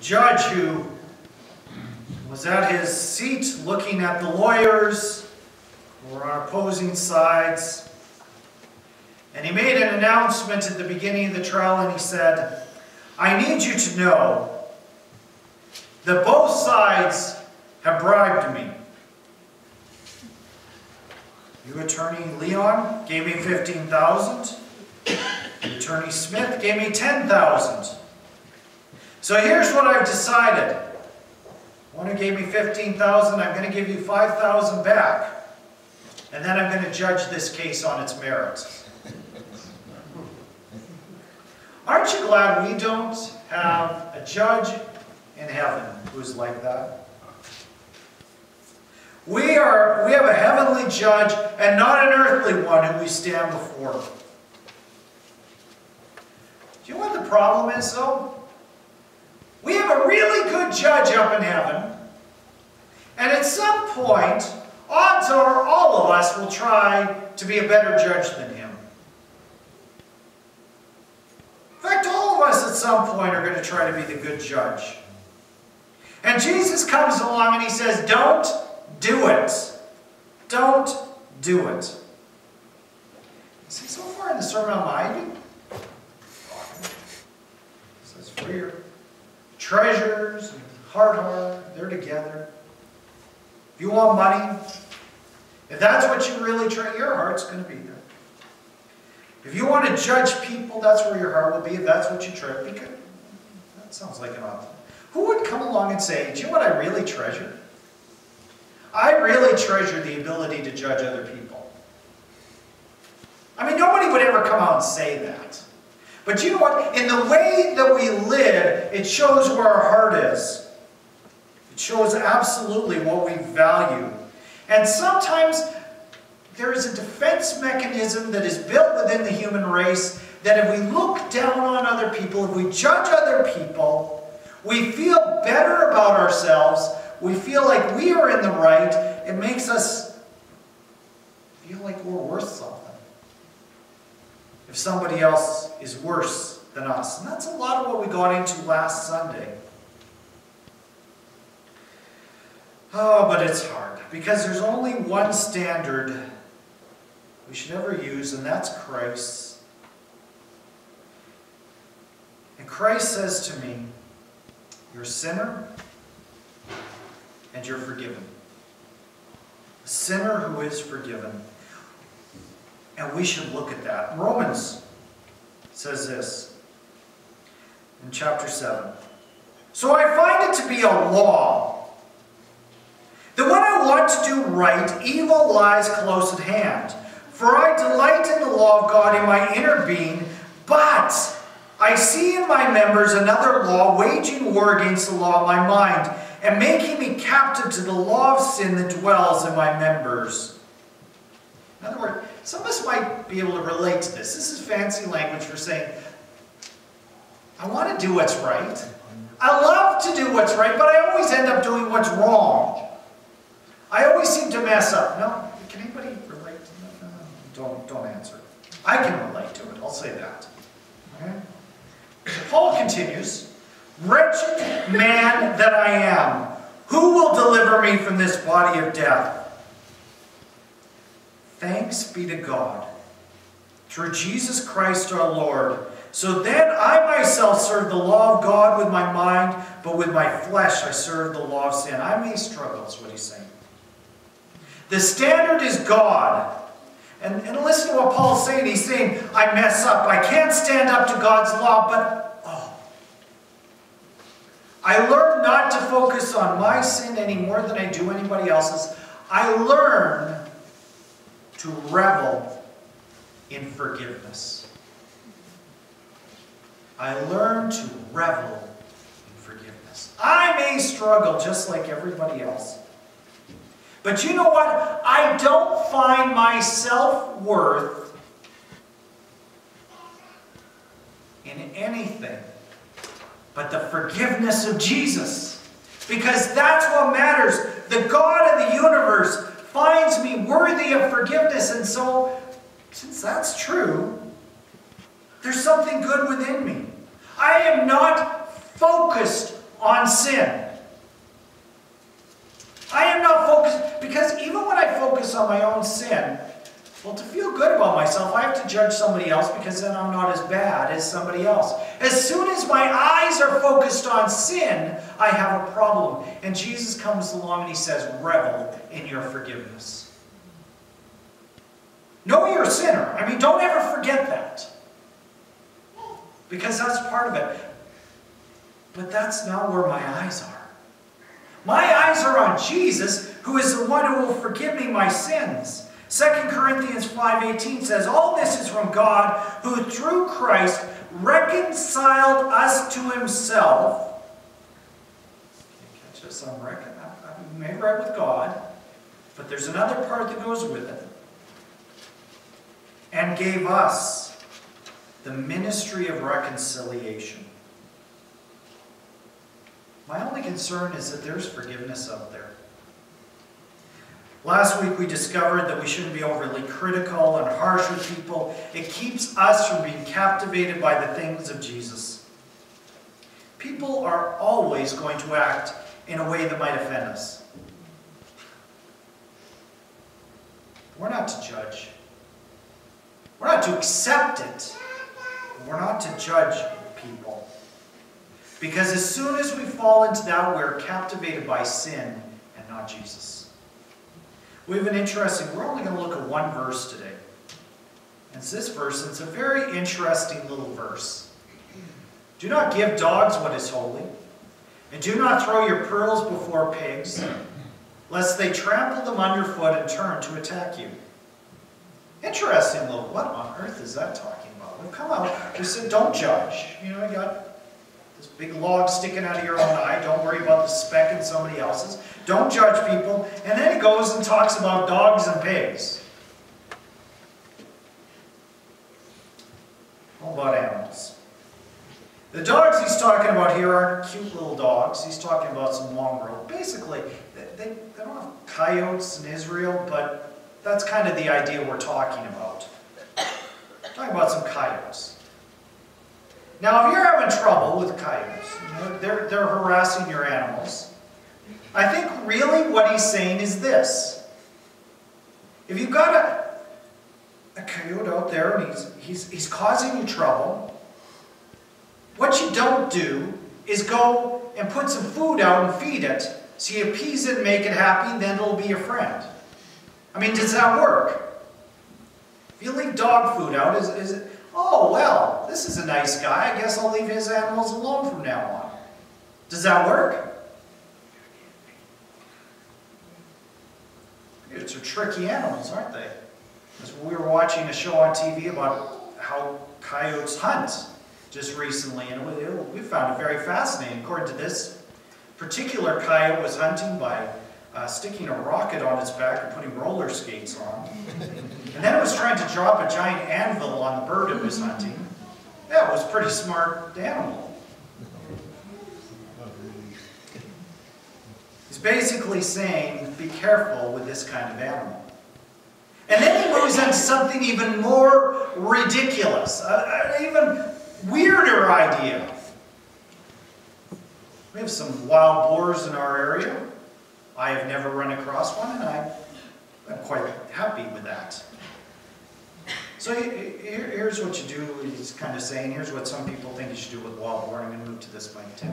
judge who was at his seat looking at the lawyers who were on opposing sides. And he made an announcement at the beginning of the trial, and he said, "I need you to know that both sides have bribed me. You, Attorney Leon, gave me $15,000. Attorney Smith gave me $10,000. So here's what I've decided. One who gave me $15,000, I'm going to give you $5,000 back. And then I'm going to judge this case on its merits." Aren't you glad we don't have a judge in heaven who's like that? We have a heavenly judge and not an earthly one who we stand before. Do you know what the problem is, though? We have a really good judge up in heaven, and at some point, odds are all of us will try to be a better judge than him. In fact, all of us at some point are going to try to be the good judge. And Jesus comes along and he says, don't do it. Don't do it. See, so far in the Sermon on the Mount, it says, for your treasures and heart, they're together. If you want money, if that's what you really try, your heart's going to be there. If you want to judge people, that's where your heart will be. If that's what you try, because that sounds like an option. Who would come along and say, do you know what I really treasure? I really treasure the ability to judge other people. I mean, nobody would ever come out and say that. But you know what? In the way that we live, it shows where our heart is. It shows absolutely what we value. And sometimes there is a defense mechanism that is built within the human race that if we look down on other people, if we judge other people, we feel better about ourselves. We feel like we are in the right. It makes us feel like we're worth something if somebody else is worse than us. And that's a lot of what we got into last Sunday. Oh, but it's hard because there's only one standard we should ever use, and that's Christ. And Christ says to me, you're a sinner and you're forgiven. A sinner who is forgiven. And we should look at that. Romans says this in chapter 7. So I find it to be a law that when I want to do right, evil lies close at hand. For I delight in the law of God in my inner being, but I see in my members another law waging war against the law of my mind and making me captive to the law of sin that dwells in my members. In other words, some of us might be able to relate to this. This is fancy language for saying, I want to do what's right. I love to do what's right, but I always end up doing what's wrong. I always seem to mess up. No, can anybody relate to that? Don't answer. I can relate to it. I'll say that. Okay? Paul continues, wretched man that I am, who will deliver me from this body of death? Thanks be to God, through Jesus Christ our Lord. So then I myself serve the law of God with my mind, but with my flesh I serve the law of sin. I may struggle, is what he's saying. The standard is God. And listen to what Paul's saying. He's saying, I mess up. I can't stand up to God's law, but I learn not to focus on my sin any more than I do anybody else's. I learn to revel in forgiveness. I learn to revel in forgiveness. I may struggle just like everybody else. But you know what? I don't find my self-worth in anything but the forgiveness of Jesus. Because that's what matters. The God of the universe finds me worthy of forgiveness. And so, since that's true, there's something good within me. I am not focused on sin. I am not focused, because even when I focus on my own sin, well, to feel good about myself, I have to judge somebody else because then I'm not as bad as somebody else. As soon as my eyes are focused on sin, I have a problem. And Jesus comes along and he says, revel in your forgiveness. Know you're a sinner. I mean, don't ever forget that. Because that's part of it. But that's not where my eyes are. My eyes are on Jesus, who is the one who will forgive me my sins. 2 Corinthians 5:18 says, all this is from God, who through Christ reconciled us to himself. Can't catch this? I'm made right with God. But there's another part that goes with it. And gave us the ministry of reconciliation. My only concern is that there's forgiveness out there. Last week we discovered that we shouldn't be overly critical and harsh with people. It keeps us from being captivated by the things of Jesus. People are always going to act in a way that might offend us. We're not to judge. We're not to accept it. We're not to judge people. Because as soon as we fall into that, we're captivated by sin and not Jesus. We have an interesting, we're only going to look at one verse today. And it's this verse, and it's a very interesting little verse. Do not give dogs what is holy, and do not throw your pearls before pigs, lest they trample them underfoot and turn to attack you. Interesting little, what on earth is that talking about? We've come out, we said don't judge. You know, you got this big log sticking out of your own eye. Don't worry about the speck in somebody else's. Don't judge people. And then he goes and talks about dogs and pigs. How about animals? The dogs he's talking about here aren't cute little dogs. He's talking about some mongrel. Basically, they don't have coyotes in Israel, but that's kind of the idea we're talking about. We're talking about some coyotes. Now, if you're having trouble with coyotes, you know, they're harassing your animals, I think really what he's saying is this. If you've got a coyote out there and he's causing you trouble, what you don't do is go and put some food out and feed it, so you appease it and make it happy, and then it'll be your friend. I mean, does that work? If you leave dog food out, is it, oh, well, this is a nice guy. I guess I'll leave his animals alone from now on. Does that work? It's tricky animals, aren't they? As we were watching a show on TV about how coyotes hunt just recently, and we found it very fascinating. According to this particular coyote was hunting by sticking a rocket on its back and putting roller skates on. And then it was trying to drop a giant anvil on the bird it was hunting. Yeah, it was a pretty smart animal. He's basically saying, be careful with this kind of animal. And then he moves on to something even more ridiculous, an even weirder idea. We have some wild boars in our area. I have never run across one, and I'm quite happy with that. So here's what you do. He's kind of saying, here's what some people think you should do with wild boar. I'm going to move to this mic too.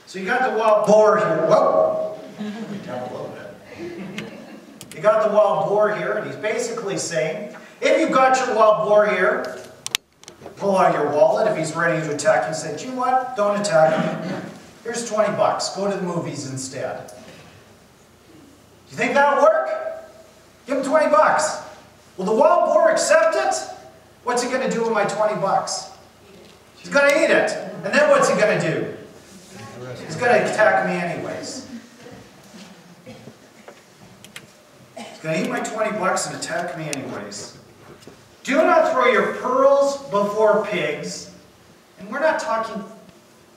So you got the wild boar here. Whoa! Let me down a little bit. You got the wild boar here, and he's basically saying, if you've got your wild boar here, pull out your wallet. If he's ready to attack you, say, do you know what? Don't attack me. Here's 20 bucks. Go to the movies instead. You think that'll work? Give him 20 bucks. Will the wild boar accept it? What's he going to do with my 20 bucks? He's going to eat it. And then what's he going to do? He's going to attack me anyways. He's going to eat my 20 bucks and attack me anyways. Do not throw your pearls before pigs. And we're not talking,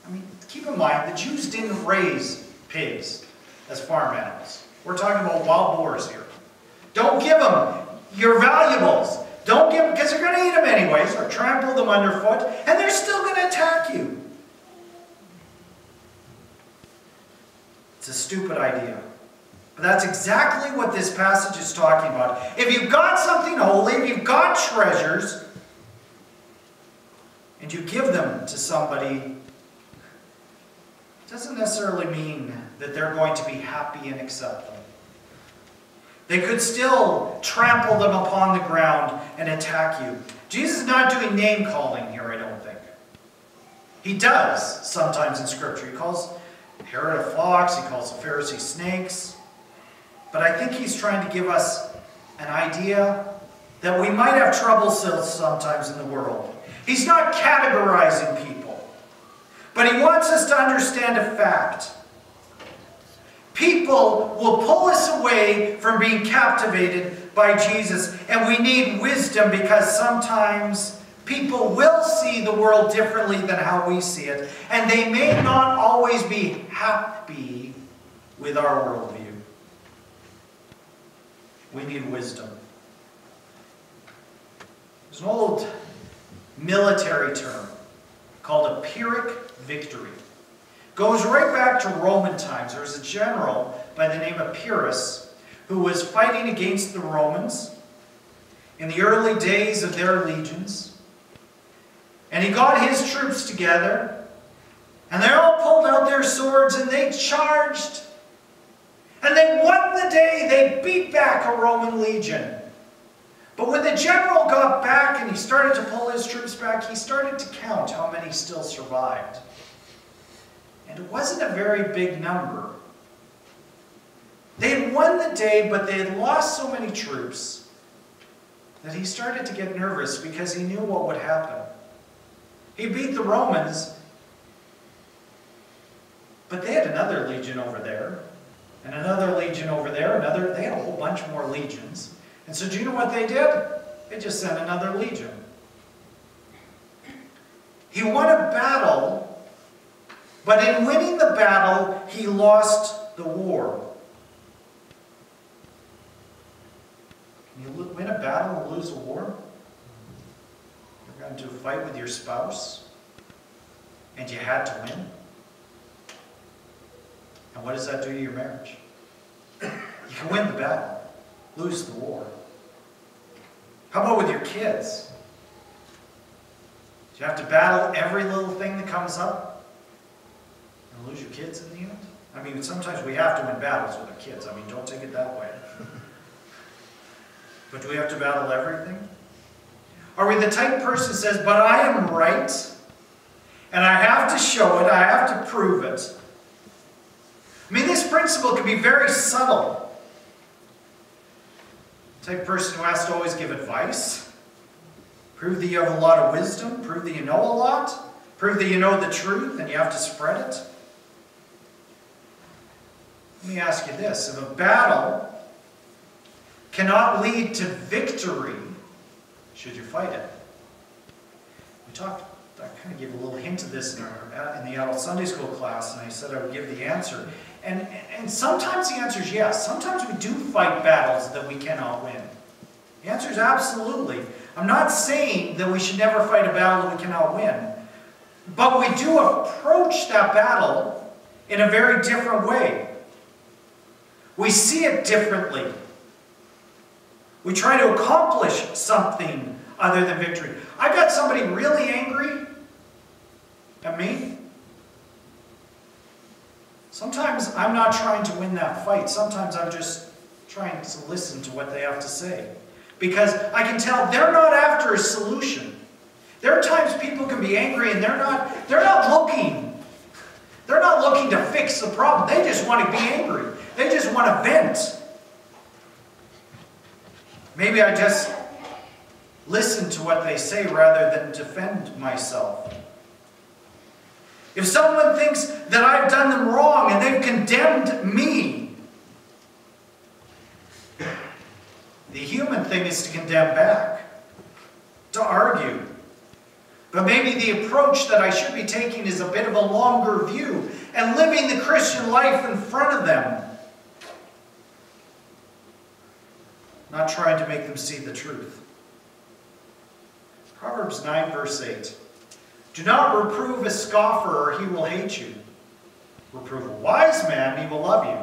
I mean, keep in mind, the Jews didn't raise pigs as farm animals. We're talking about wild boars here. Don't give them your valuables. Don't give them, because they're going to eat them anyways, or trample them underfoot, and they're still going to attack you. It's a stupid idea. But that's exactly what this passage is talking about. If you've got something holy, if you've got treasures, and you give them to somebody, it doesn't necessarily mean that they're going to be happy and accept them. They could still trample them upon the ground and attack you. Jesus is not doing name-calling here, I don't think. He does sometimes in Scripture. He calls Herod a fox, he calls the Pharisees snakes. But I think he's trying to give us an idea that we might have trouble sometimes in the world. He's not categorizing people, but he wants us to understand a fact. People will pull us away from being captivated by Jesus, and we need wisdom because sometimes people will see the world differently than how we see it, and they may not always be happy with our worldview. We need wisdom. There's an old military term called a Pyrrhic victory. Goes right back to Roman times. There was a general by the name of Pyrrhus who was fighting against the Romans in the early days of their legions. And he got his troops together, and they all pulled out their swords and they charged. And they won the day. They beat back a Roman legion. But when the general got back and he started to pull his troops back, he started to count how many still survived. And it wasn't a very big number. They had won the day, but they had lost so many troops that he started to get nervous because he knew what would happen. He beat the Romans, but they had another legion over there, and another legion over there, they had a whole bunch more legions. And so do you know what they did? They just sent another legion. He won a battle, but in winning the battle, he lost the war. Can you win a battle and lose a war? You're going to a fight with your spouse, and you had to win. And what does that do to your marriage? You can win the battle, lose the war. How about with your kids? Do you have to battle every little thing that comes up and lose your kids in the end? I mean, sometimes we have to win battles with our kids. I mean, don't take it that way. But do we have to battle everything? Are we the type person who says, but I am right, and I have to show it, I have to prove it? I mean, this principle can be very subtle. The type of person who has to always give advice, prove that you have a lot of wisdom, prove that you know a lot, prove that you know the truth and you have to spread it. Let me ask you this. If a battle cannot lead to victory, should you fight it? I kind of gave a little hint of this in the adult Sunday school class, and I said I would give the answer. And sometimes the answer is yes. Sometimes we do fight battles that we cannot win. The answer is absolutely. I'm not saying that we should never fight a battle that we cannot win. But we do approach that battle in a very different way. We see it differently. We try to accomplish something other than victory. I got somebody really angry at me. Sometimes I'm not trying to win that fight. Sometimes I'm just trying to listen to what they have to say. Because I can tell they're not after a solution. There are times people can be angry and they're not looking to fix the problem. They just want to be angry. They just want to vent. Maybe I just listen to what they say rather than defend myself. If someone thinks that I've done them wrong and they've condemned me, the human thing is to condemn back, to argue. But maybe the approach that I should be taking is a bit of a longer view and living the Christian life in front of them. Not trying to make them see the truth. Proverbs 9 verse 8. Do not reprove a scoffer or he will hate you. reprove a wise man, he will love you.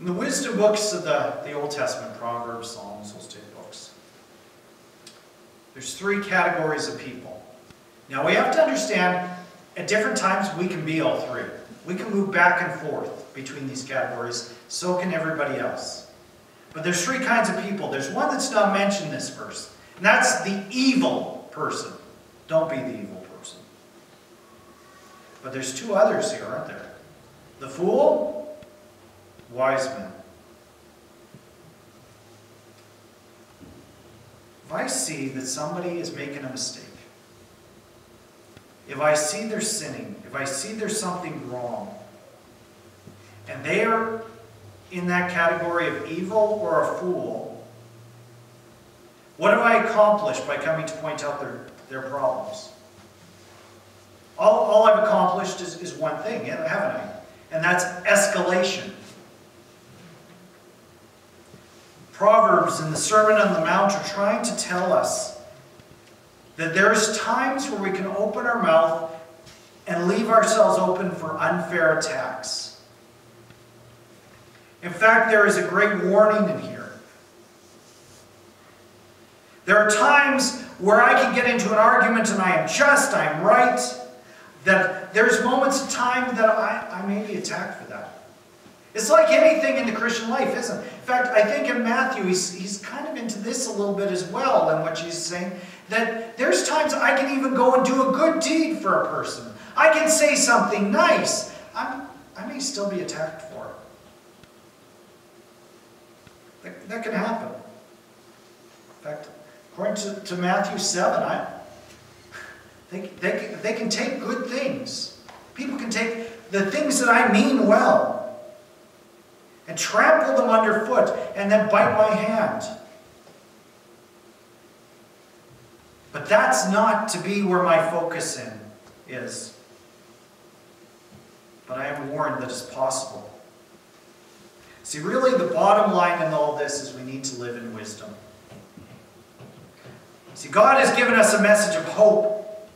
In the wisdom books of the Old Testament, Proverbs, Psalms, those two books, there's three categories of people. Now we have to understand, at different times we can be all three. We can move back and forth between these categories. So can everybody else. But there's three kinds of people. There's one that's not mentioned in this verse. And that's the evil person. Don't be the evil person. But there's two others here, aren't there? The fool, wise man. If I see that somebody is making a mistake, if I see they're sinning, if I see there's something wrong, and they are in that category of evil or a fool, what have I accomplished by coming to point out their problems? All I've accomplished is one thing, haven't I? And that's escalation. Proverbs and the Sermon on the Mount are trying to tell us that there's times where we can open our mouth and leave ourselves open for unfair attacks. In fact, there is a great warning in here. There are times where I can get into an argument and I am just, I'm right, that there's moments of time that I may be attacked for that. It's like anything in the Christian life, isn't it? In fact, I think in Matthew, he's kind of into this a little bit as well in what Jesus is saying, that there's times I can even go and do a good deed for a person. I can say something nice. I may still be attacked for it. That can happen. In fact, according to Matthew 7, they can take good things. People can take the things that I mean well and trample them underfoot and then bite my hand. But that's not to be where my focus is. But I am warned that it's possible. See, really the bottom line in all this is we need to live in wisdom. See, God has given us a message of hope.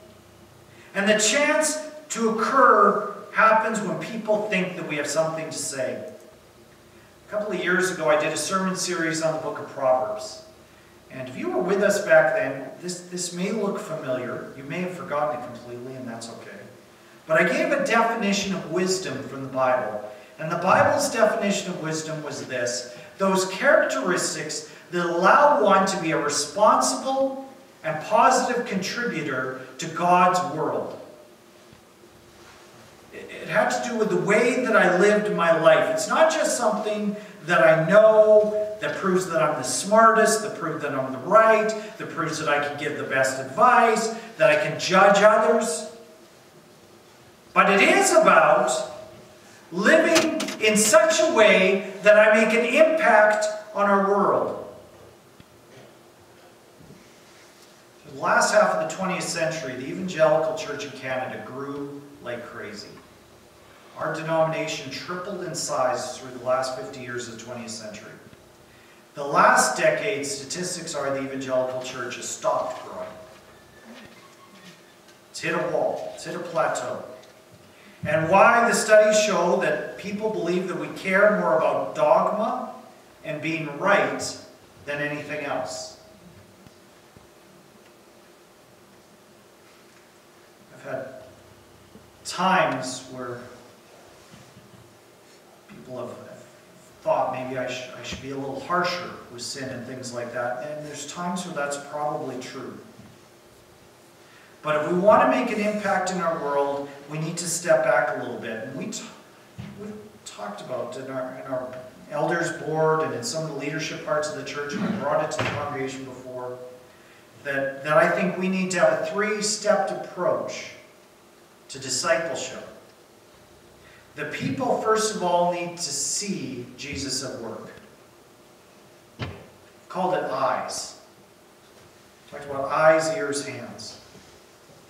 And the chance to occur happens when people think that we have something to say. A couple of years ago, I did a sermon series on the book of Proverbs. And if you were with us back then, this may look familiar. You may have forgotten it completely, and that's okay. But I gave a definition of wisdom from the Bible. And the Bible's definition of wisdom was this: those characteristics that allow one to be a responsible and positive contributor to God's world. It had to do with the way that I lived my life. It's not just something that I know, that proves that I'm the smartest, that proves that I'm the right, that proves that I can give the best advice, that I can judge others. But it is about living in such a way that I make an impact on our world. For the last half of the 20th century, the evangelical church in Canada grew like crazy. Our denomination tripled in size through the last 50 years of the 20th century. The last decade, statistics are the evangelical church has stopped growing. It's hit a wall. It's hit a plateau. And why? The studies show that people believe that we care more about dogma and being right than anything else. I've had times where people have thought maybe I should be a little harsher with sin and things like that. And there's times where that's probably true. But if we want to make an impact in our world, we need to step back a little bit. And we've talked about in our elders board and in some of the leadership parts of the church, and I brought it to the congregation before, that I think we need to have a three-stepped approach to discipleship. The people, first of all, need to see Jesus at work. I've called it eyes. Talked about eyes, ears, hands.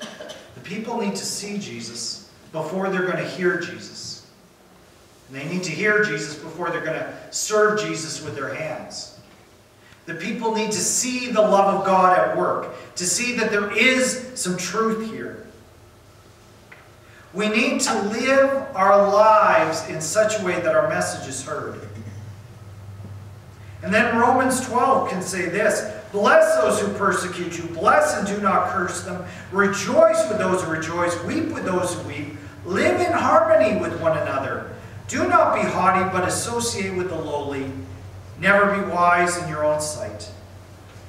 The people need to see Jesus before they're going to hear Jesus. And they need to hear Jesus before they're going to serve Jesus with their hands. The people need to see the love of God at work, to see that there is some truth here. We need to live our lives in such a way that our message is heard. And then Romans 12 can say this, bless those who persecute you, bless and do not curse them, rejoice with those who rejoice, weep with those who weep, live in harmony with one another. Do not be haughty, but associate with the lowly. Never be wise in your own sight.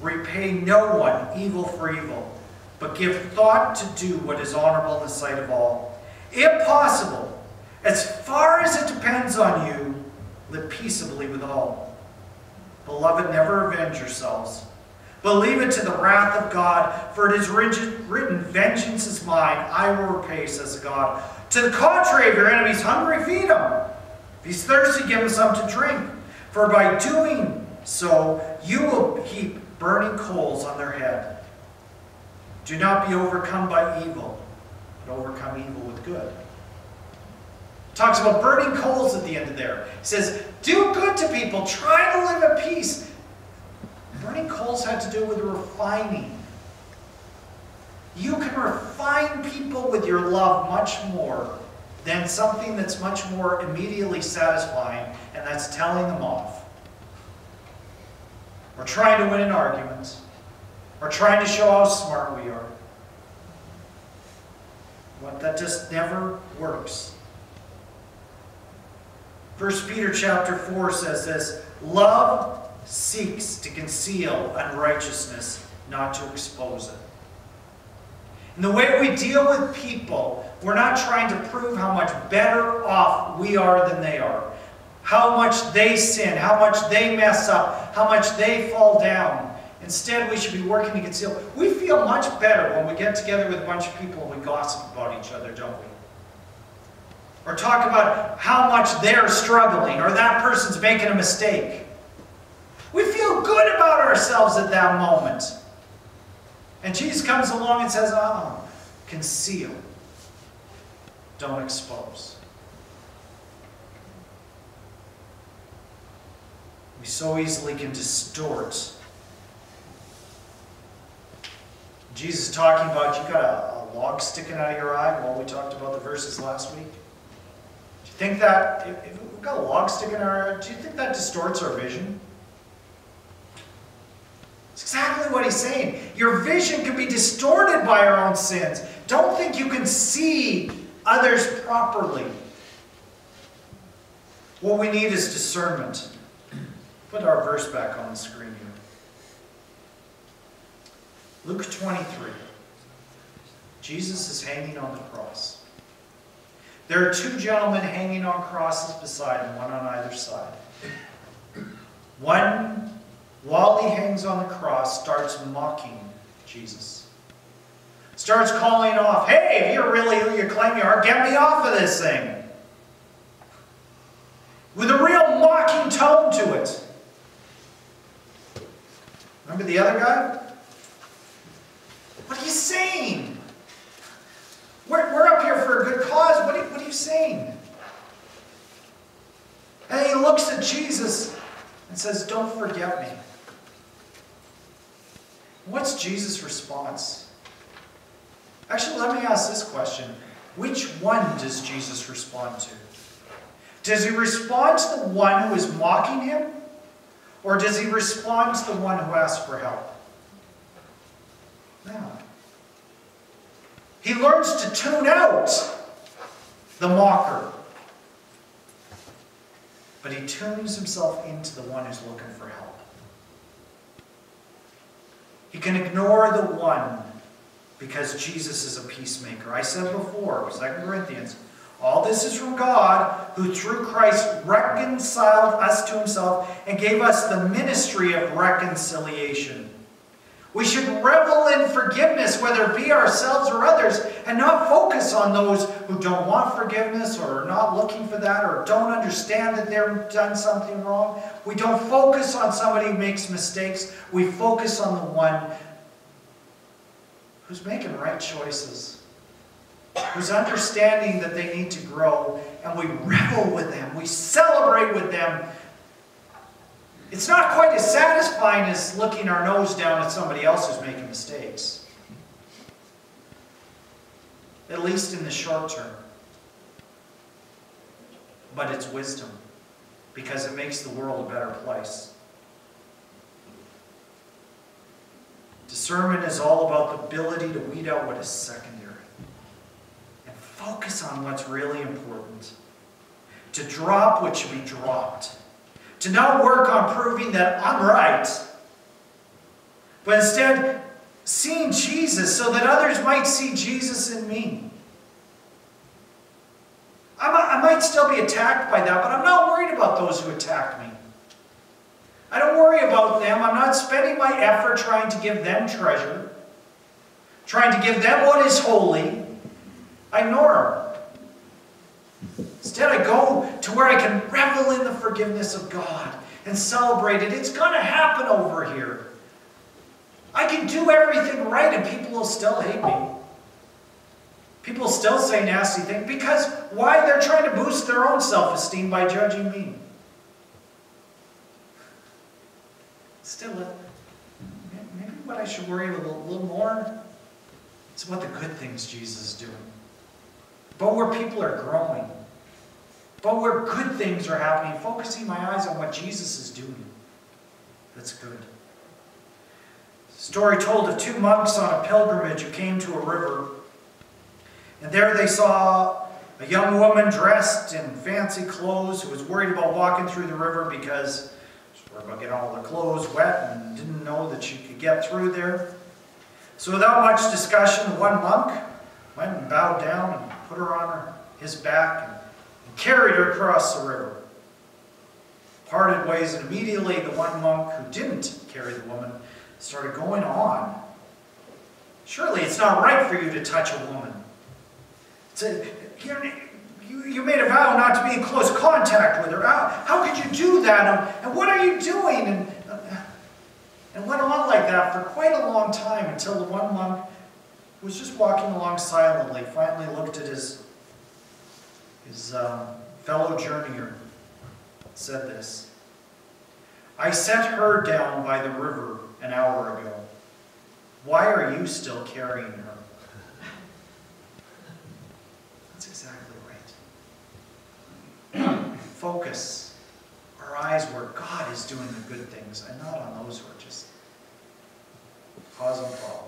Repay no one evil for evil, but give thought to do what is honorable in the sight of all. If possible, as far as it depends on you, live peaceably with all. Beloved, never avenge yourselves, but leave it to the wrath of God, for it is written, vengeance is mine, I will repay, says God. To the contrary, if your enemy's hungry, feed him. If he's thirsty, give him something to drink. For by doing so, you will heap burning coals on their head. Do not be overcome by evil, but overcome evil with good. It talks about burning coals at the end of there. He says, do good to people. Try to live at peace. Burning coals had to do with refining. You can refine people with your love much more than something that's much more immediately satisfying, and that's telling them off. Or trying to win an argument. Or trying to show how smart we are. That just never works. 1 Peter chapter 4 says this, love seeks to conceal unrighteousness, not to expose it. In the way we deal with people, we're not trying to prove how much better off we are than they are. How much they sin, how much they mess up, how much they fall down. Instead, we should be working to conceal. We feel much better when we get together with a bunch of people and we gossip about each other, don't we? Or talk about how much they're struggling, or that person's making a mistake. We feel good about ourselves at that moment. And Jesus comes along and says, conceal. Don't expose. We so easily can distort. Jesus is talking about, you got a log sticking out of your eye. Well, we talked about the verses last week. Do you think that, if we've got a log sticking out of our eye, do you think that distorts our vision? It's exactly what he's saying. Your vision can be distorted by our own sins. Don't think you can see others properly. What we need is discernment. Put our verse back on the screen here. Luke 23. Jesus is hanging on the cross. There are two gentlemen hanging on crosses beside him, one on either side. One, while he hangs on the cross, starts mocking Jesus. Starts calling off, hey, if you're really who you claim you are, get me off of this thing. With a real mocking tone to it. Remember the other guy? What are you saying? We're up here for a good cause. What are you saying? And he looks at Jesus and says, don't forget me. What's Jesus' response? Actually, let me ask this question. Which one does Jesus respond to? Does he respond to the one who is mocking him? Or does he respond to the one who asks for help? No. He learns to tune out the mocker. But he tunes himself into the one who's looking for help. He can ignore the one because Jesus is a peacemaker. I said before, 2 Corinthians, all this is from God, who through Christ reconciled us to himself and gave us the ministry of reconciliation. We should revel in forgiveness, whether it be ourselves or others, and not focus on those who don't want forgiveness or are not looking for that or don't understand that they've done something wrong. We don't focus on somebody who makes mistakes. We focus on the one who's making right choices, who's understanding that they need to grow, and we revel with them. We celebrate with them. It's not quite as satisfying as looking our nose down at somebody else who's making mistakes. At least in the short term. but it's wisdom, because it makes the world a better place. Discernment is all about the ability to weed out what is secondary and focus on what's really important. To drop what should be dropped. To not work on proving that I'm right, but instead seeing Jesus so that others might see Jesus in me. I might still be attacked by that, but I'm not worried about those who attack me. I don't worry about them. I'm not spending my effort trying to give them treasure, trying to give them what is holy. I ignore them. Instead, I go to where I can revel in the forgiveness of God and celebrate it. It's going to happen over here. I can do everything right and people will still hate me. People still say nasty things because why? They're trying to boost their own self-esteem by judging me. Still, maybe what I should worry a little more is about the good things Jesus is doing. But where people are growing. But where good things are happening. Focusing my eyes on what Jesus is doing. That's good. Story told of two monks on a pilgrimage who came to a river. And there they saw a young woman dressed in fancy clothes who was worried about walking through the river because she was worried about getting all the clothes wet and didn't know that she could get through there. So without much discussion, one monk went and bowed down and put her on his back and carried her across the river. Parted ways, and immediately the one monk who didn't carry the woman started going on. Surely it's not right for you to touch a woman. You made a vow not to be in close contact with her. How could you do that? And what are you doing? And went on like that for quite a long time until the one monk who was just walking along silently finally looked at his fellow journeyer and said this: "I set her down by the river an hour ago. Why are you still carrying her?" That's exactly right. Focus our eyes where God is doing the good things and not on those who are just causing problems.